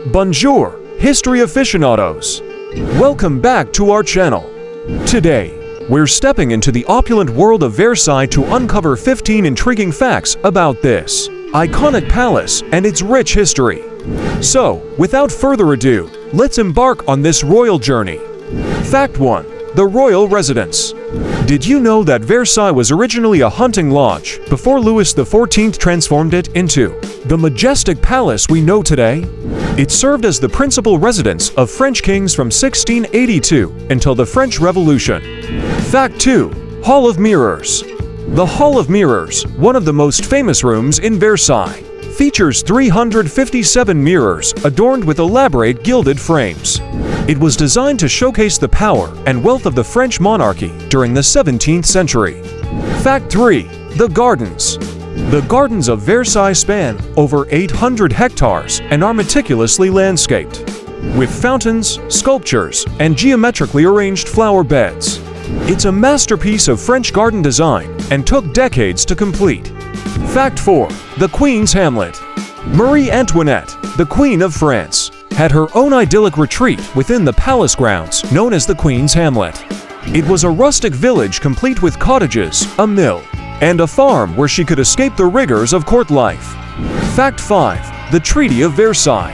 Bonjour, history aficionados! Welcome back to our channel. Today, we're stepping into the opulent world of Versailles to uncover 15 intriguing facts about this iconic palace and its rich history. So, without further ado, let's embark on this royal journey. Fact 1. The Royal Residence. Did you know that Versailles was originally a hunting lodge before Louis XIV transformed it into the majestic palace we know today? It served as the principal residence of French kings from 1682 until the French Revolution. Fact 2. Hall of Mirrors. The Hall of Mirrors, one of the most famous rooms in Versailles, features 357 mirrors adorned with elaborate gilded frames. It was designed to showcase the power and wealth of the French monarchy during the 17th century. Fact 3. The Gardens. The gardens of Versailles span over 800 hectares and are meticulously landscaped, with fountains, sculptures, and geometrically arranged flower beds. It's a masterpiece of French garden design and took decades to complete. Fact 4. The Queen's Hamlet. Marie Antoinette, the Queen of France, had her own idyllic retreat within the palace grounds known as the Queen's Hamlet. It was a rustic village complete with cottages, a mill, and a farm where she could escape the rigors of court life. Fact 5. The Treaty of Versailles.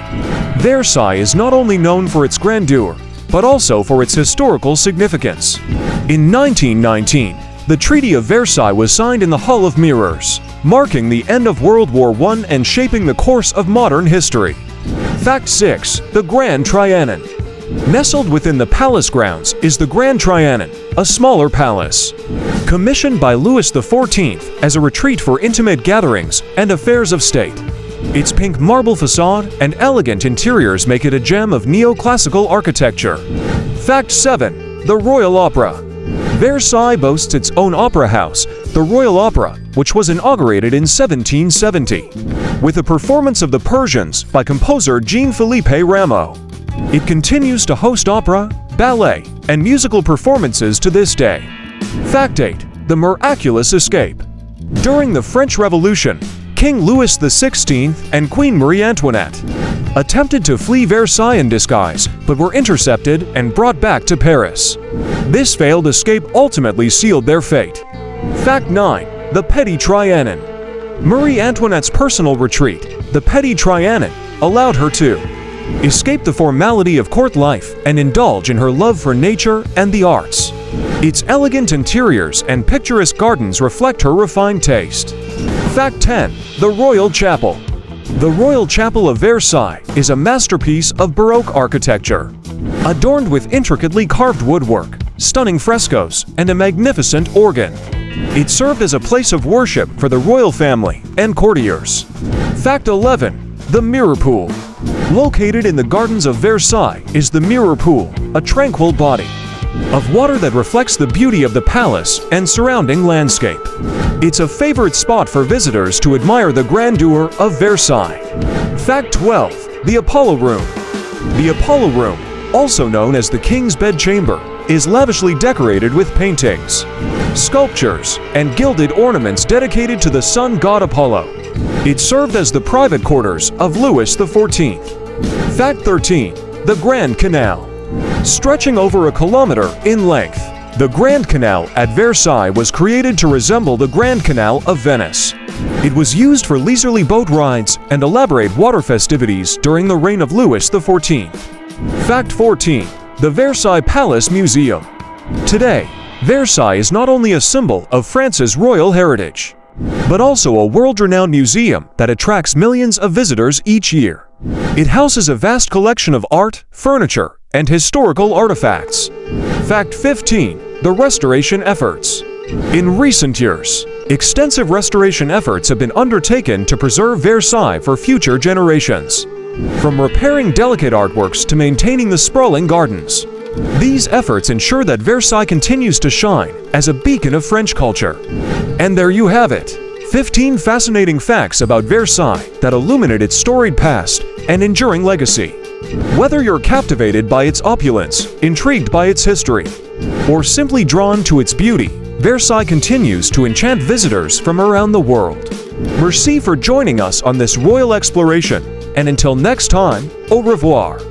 Versailles is not only known for its grandeur, but also for its historical significance. In 1919, the Treaty of Versailles was signed in the Hall of Mirrors, marking the end of World War I and shaping the course of modern history. Fact 6. The Grand Trianon. Nestled within the palace grounds is the Grand Trianon, a smaller palace. Commissioned by Louis XIV as a retreat for intimate gatherings and affairs of state. Its pink marble facade and elegant interiors make it a gem of neoclassical architecture. Fact 7. The Royal Opera. Versailles boasts its own opera house, the Royal Opera, which was inaugurated in 1770, with a performance of the Persians by composer Jean-Philippe Rameau. It continues to host opera, ballet, and musical performances to this day. Fact 8. The Miraculous Escape. During the French Revolution, King Louis XVI and Queen Marie Antoinette attempted to flee Versailles in disguise, but were intercepted and brought back to Paris. This failed escape ultimately sealed their fate. Fact 9. The Petit Trianon. Marie Antoinette's personal retreat, the Petit Trianon, allowed her to escape the formality of court life and indulge in her love for nature and the arts. Its elegant interiors and picturesque gardens reflect her refined taste. Fact 10. The Royal Chapel. The Royal Chapel of Versailles is a masterpiece of Baroque architecture, adorned with intricately carved woodwork, stunning frescoes, and a magnificent organ. It served as a place of worship for the royal family and courtiers. Fact 11. The Mirror Pool. Located in the gardens of Versailles is the Mirror Pool, a tranquil body of water that reflects the beauty of the palace and surrounding landscape. It's a favorite spot for visitors to admire the grandeur of Versailles. Fact 12. The Apollo Room. The Apollo Room, also known as the King's Bedchamber, is lavishly decorated with paintings, sculptures, and gilded ornaments dedicated to the sun god Apollo. It served as the private quarters of Louis XIV. Fact 13. The Grand Canal. Stretching over a kilometer in length, the Grand Canal at Versailles was created to resemble the Grand Canal of Venice. It was used for leisurely boat rides and elaborate water festivities during the reign of Louis XIV. Fact 14. The Versailles Palace Museum. Today, Versailles is not only a symbol of France's royal heritage, but also a world-renowned museum that attracts millions of visitors each year. It houses a vast collection of art, furniture, and historical artifacts. Fact 15. The Restoration Efforts. In recent years, extensive restoration efforts have been undertaken to preserve Versailles for future generations. From repairing delicate artworks to maintaining the sprawling gardens, these efforts ensure that Versailles continues to shine as a beacon of French culture. And there you have it, 15 fascinating facts about Versailles that illuminate its storied past and enduring legacy. Whether you're captivated by its opulence, intrigued by its history, or simply drawn to its beauty, Versailles continues to enchant visitors from around the world. Merci for joining us on this royal exploration, And until next time, au revoir.